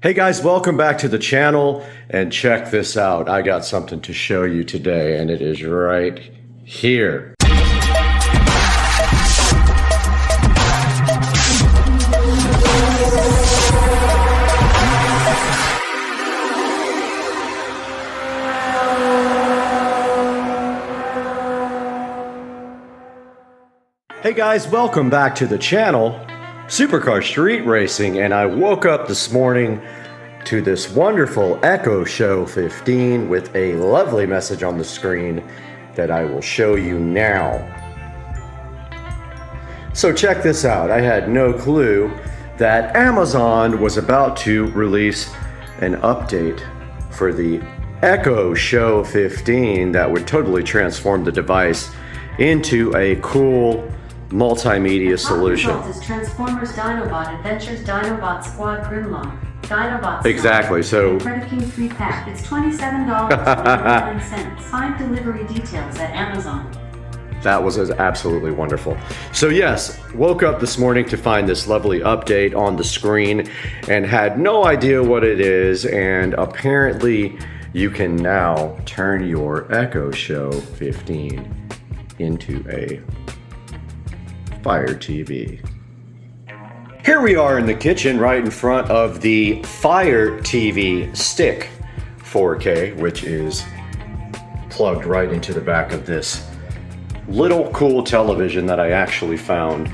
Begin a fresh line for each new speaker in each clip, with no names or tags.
Hey guys, welcome back to the channel, and check this out. I got something to show you today, and it is right here. Hey guys, welcome back to the channel. Supercar Street Racing, and I woke up this morning to this wonderful Echo Show 15 with a lovely message on the screen that I will show you now. So check this out. I had no clue that Amazon was about to release an update for the Echo Show 15 that would totally transform the device into a cool multimedia solution.
Is Transformers Dinobot Adventures Dinobot Squad Grimlock Dinobot.
Exactly. So
Predaking 3-pack. It's $27.99. Find delivery details at Amazon.
That was absolutely wonderful. So yes, woke up this morning to find this lovely update on the screen and had no idea what it is, and apparently you can now turn your Echo Show 15 into a FireTV. Here we are in the kitchen right in front of the FireTV Stick 4K, which is plugged right into the back of this little cool television that I actually found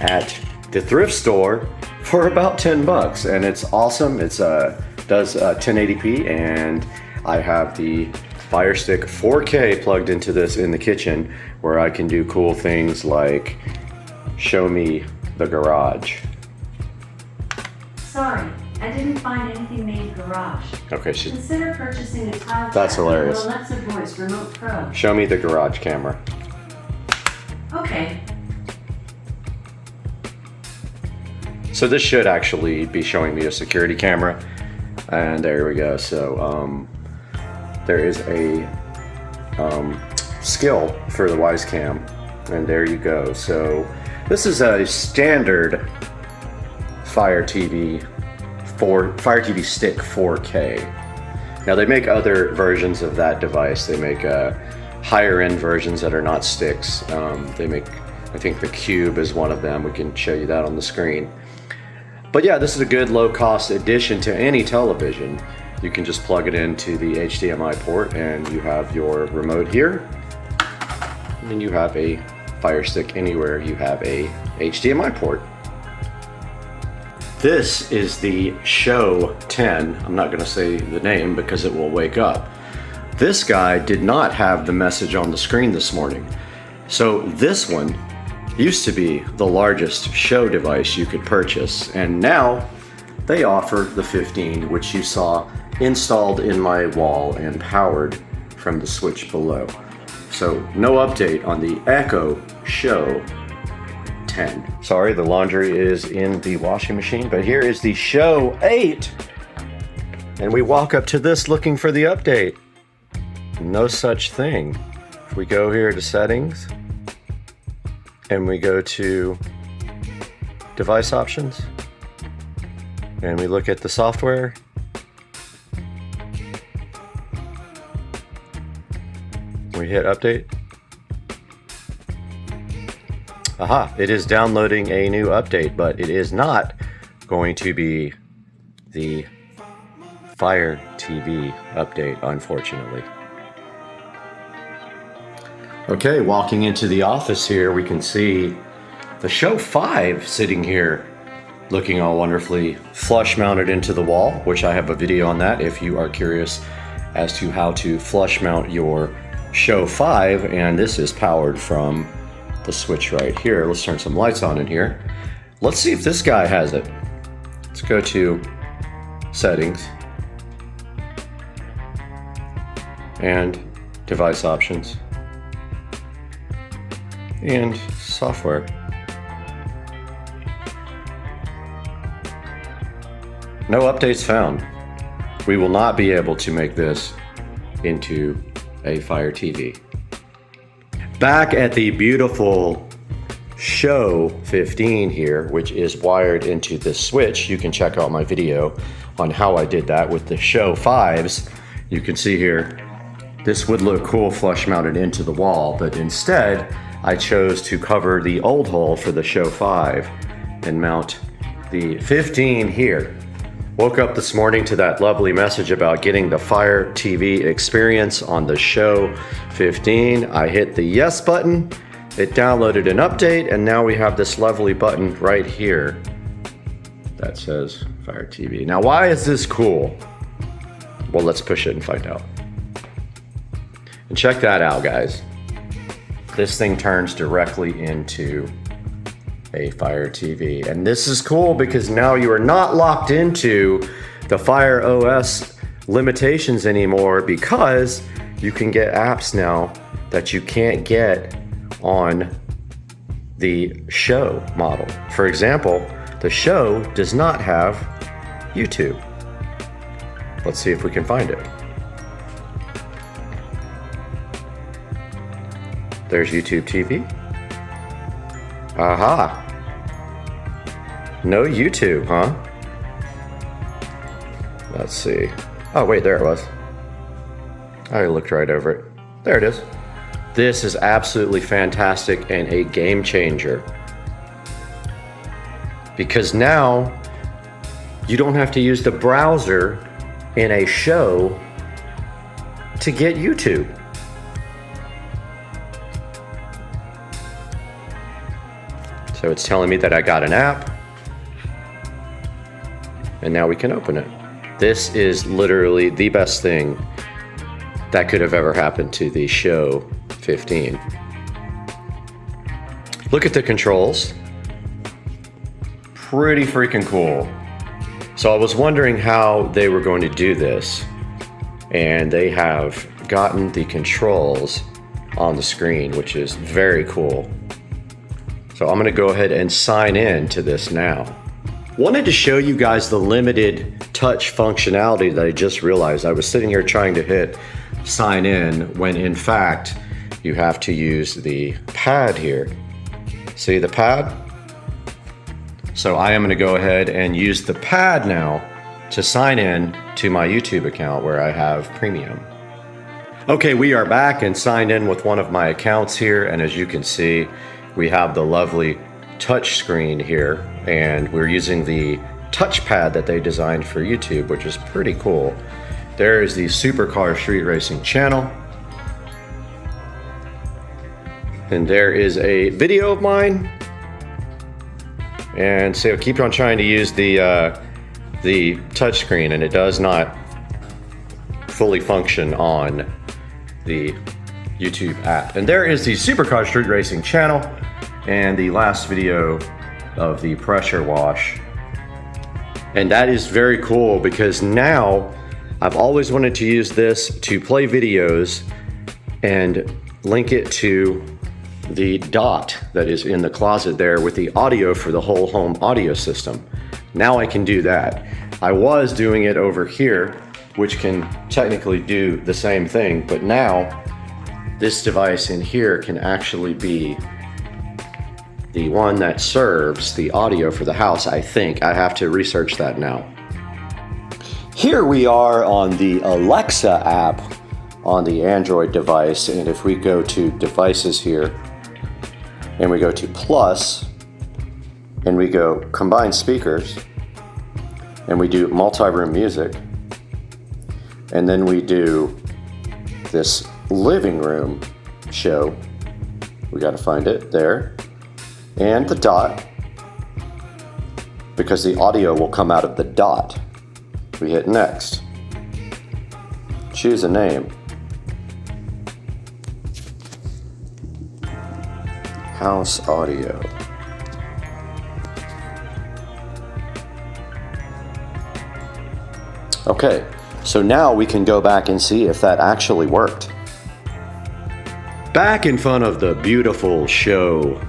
at the thrift store for about 10 bucks, and it's awesome. It's does 1080p, and I have the Fire Stick 4K plugged into this in the kitchen, where I can do cool things like show me the garage.
Sorry, I didn't find anything named garage.
Okay,
consider purchasing a cloud.
That's hilarious.
Alexa Voice Remote Pro.
Show me the garage camera.
Okay.
So this should actually be showing me a security camera, and there we go. So there is a skill for the Wise Cam, and there you go. So this is a standard FireTV Stick 4K. Now they make other versions of that device. They make higher end versions that are not sticks. They make, I think the Cube is one of them. We can show you that on the screen. But yeah, this is a good low cost addition to any television. You can just plug it into the HDMI port and you have your remote here. And then you have a Fire Stick anywhere you have a HDMI port. This is the Show 10. I'm not going to say the name because it will wake up. This guy did not have the message on the screen this morning. So this one used to be the largest show device you could purchase, and now they offer the 15, which you saw installed in my wall and powered from the switch below. So no update on the Echo Show 10. Sorry, the laundry is in the washing machine, but here is the Show 8. And we walk up to this looking for the update. No such thing. If we go here to settings and we go to device options and we look at the software, we hit update. Aha, it is downloading a new update, but it is not going to be the FireTV update, unfortunately. Okay, walking into the office here, we can see the Show 5 sitting here looking all wonderfully flush mounted into the wall, which I have a video on that if you are curious as to how to flush mount your Show 5, and this is powered from the switch right here. Let's turn some lights on in here. Let's see if this guy has it. Let's go to settings and device options and software. No updates found. We will not be able to make this into a FireTV. Back at the beautiful Show 15 here, which is wired into this switch. You can check out my video on how I did that with the Show 5s. You can see here, this would look cool flush mounted into the wall, but instead I chose to cover the old hole for the Show 5 and mount the 15 here. Woke up this morning to that lovely message about getting the FireTV experience on the Show 15. I hit the yes button, it downloaded an update, and now we have this lovely button right here that says FireTV. Now, why is this cool? Well, let's push it and find out. And check that out, guys. This thing turns directly into a Fire TV. And this is cool because now you are not locked into the Fire OS limitations anymore, because you can get apps now that you can't get on the Show model. For example, the Show does not have YouTube. Let's see if we can find it. There's YouTube TV. Aha. No YouTube, huh? Let's see. Oh, wait, there it was. I looked right over it. There it is. This is absolutely fantastic and a game changer. Because now you don't have to use the browser in a Show to get YouTube. So it's telling me that I got an app, and now we can open it. This is literally the best thing that could have ever happened to the Show 15. Look at the controls. Pretty freaking cool. So I was wondering how they were going to do this, and they have gotten the controls on the screen, which is very cool. So I'm gonna go ahead and sign in to this now. Wanted to show you guys the limited touch functionality that I just realized. I was sitting here trying to hit sign in when in fact you have to use the pad here. See the pad? So I am gonna go ahead and use the pad now to sign in to my YouTube account where I have premium. Okay, we are back and signed in with one of my accounts here, and as you can see, we have the lovely touch screen here, and we're using the touchpad that they designed for YouTube, which is pretty cool. There is the Supercar Street Racing channel. And there is a video of mine. And so I keep on trying to use the touch screen, and it does not fully function on the YouTube app. And there is the Supercar Street Racing channel and the last video of the pressure wash. And that is very cool because now I've always wanted to use this to play videos and link it to the dot that is in the closet there with the audio for the whole home audio system. Now I can do that. I was doing it over here, which can technically do the same thing, but now this device in here can actually be the one that serves the audio for the house, I think. I have to research that now. Here we are on the Alexa app on the Android device, and if we go to devices here, and we go to plus, and we go combine speakers, and we do multi-room music, and then we do this living room show. We got to find it there. And the dot, because the audio will come out of the dot. We hit next. Choose a name. House audio. Okay, so now we can go back and see if that actually worked. Back in front of the beautiful Show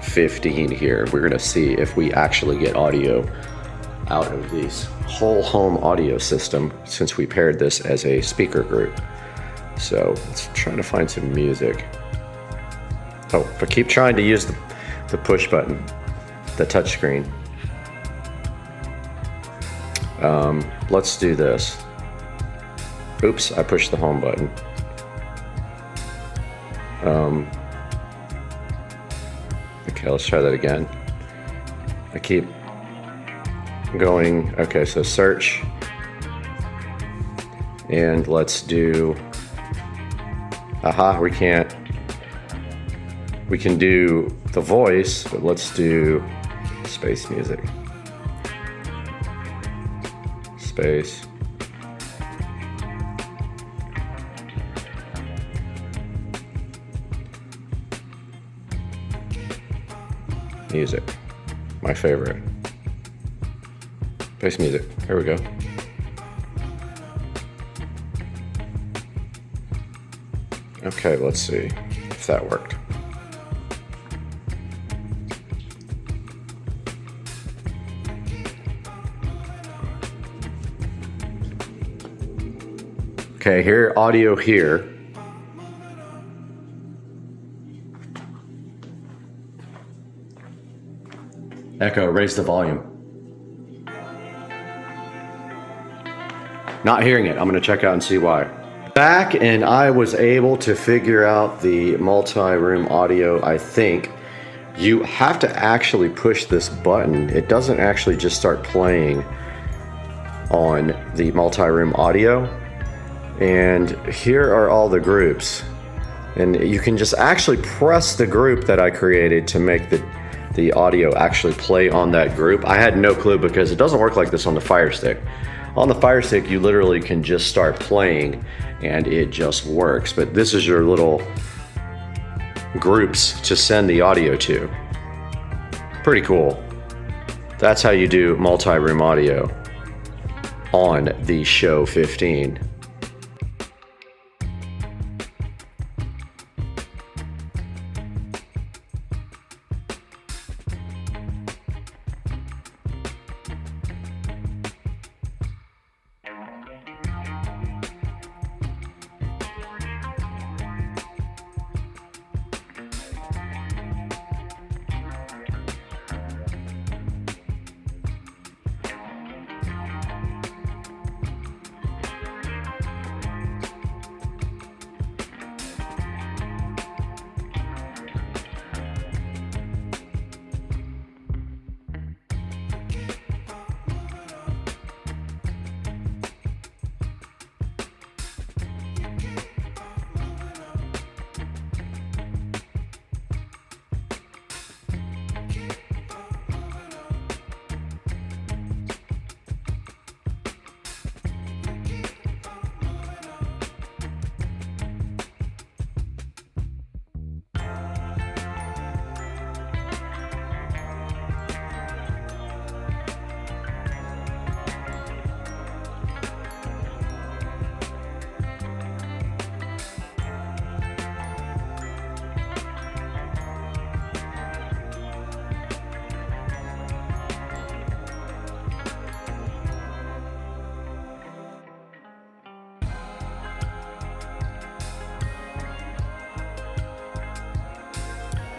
15 here, we're gonna see if we actually get audio out of this whole home audio system since we paired this as a speaker group. So let's try to find some music. Oh, but keep trying to use the push button, the touch screen. Let's do this. Oops, I pushed the home button. Okay, let's try that again. I keep going. Okay, so search. And let's do, we can't. We can do the voice, but let's do space music. Space. Music. My favorite. Space music. Here we go. Okay, let's see if that worked. Okay, here, audio here. Echo, raise the volume. Not hearing it. I'm gonna check out and see why. Back, and I was able to figure out the multi-room audio. I think you have to actually push this button. It doesn't actually just start playing on the multi-room audio. And here are all the groups. And you can just actually press the group that I created to make the audio actually play on that group. I had no clue because it doesn't work like this on the Fire Stick. On the Fire Stick, you literally can just start playing and it just works. But this is your little groups to send the audio to. Pretty cool. That's how you do multi-room audio on the Show 15.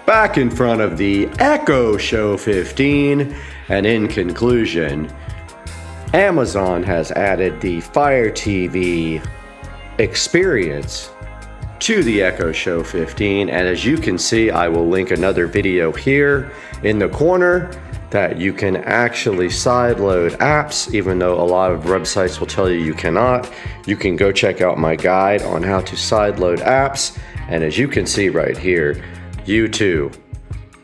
Back in front of the Echo Show 15, and in conclusion, Amazon has added the FireTV experience to the Echo Show 15, and as you can see, I will link another video here in the corner that you can actually sideload apps, even though a lot of websites will tell you you cannot. You can go check out my guide on how to sideload apps, and as you can see right here, you too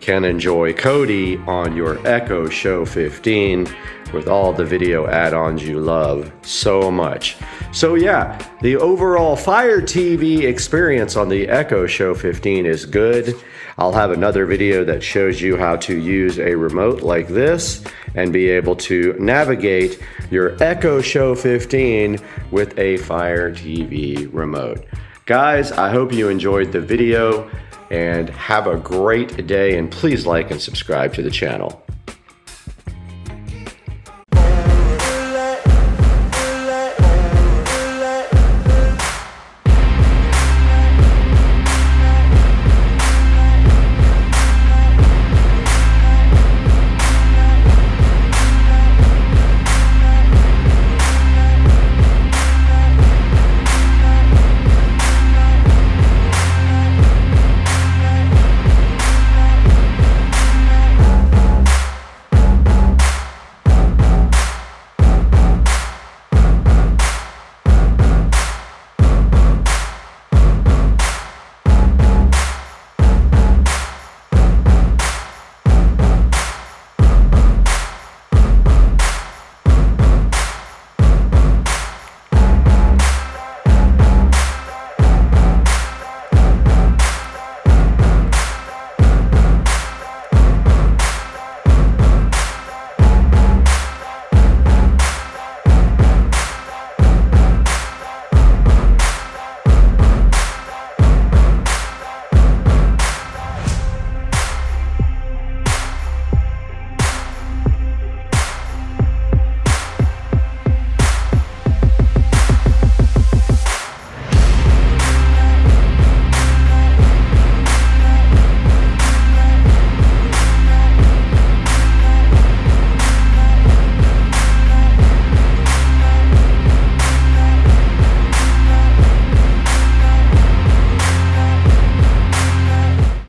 can enjoy Kodi on your Echo Show 15 with all the video add-ons you love so much. So yeah, the overall FireTV experience on the Echo Show 15 is good. I'll have another video that shows you how to use a remote like this and be able to navigate your Echo Show 15 with a FireTV remote. Guys, I hope you enjoyed the video and have a great day, and please like and subscribe to the channel.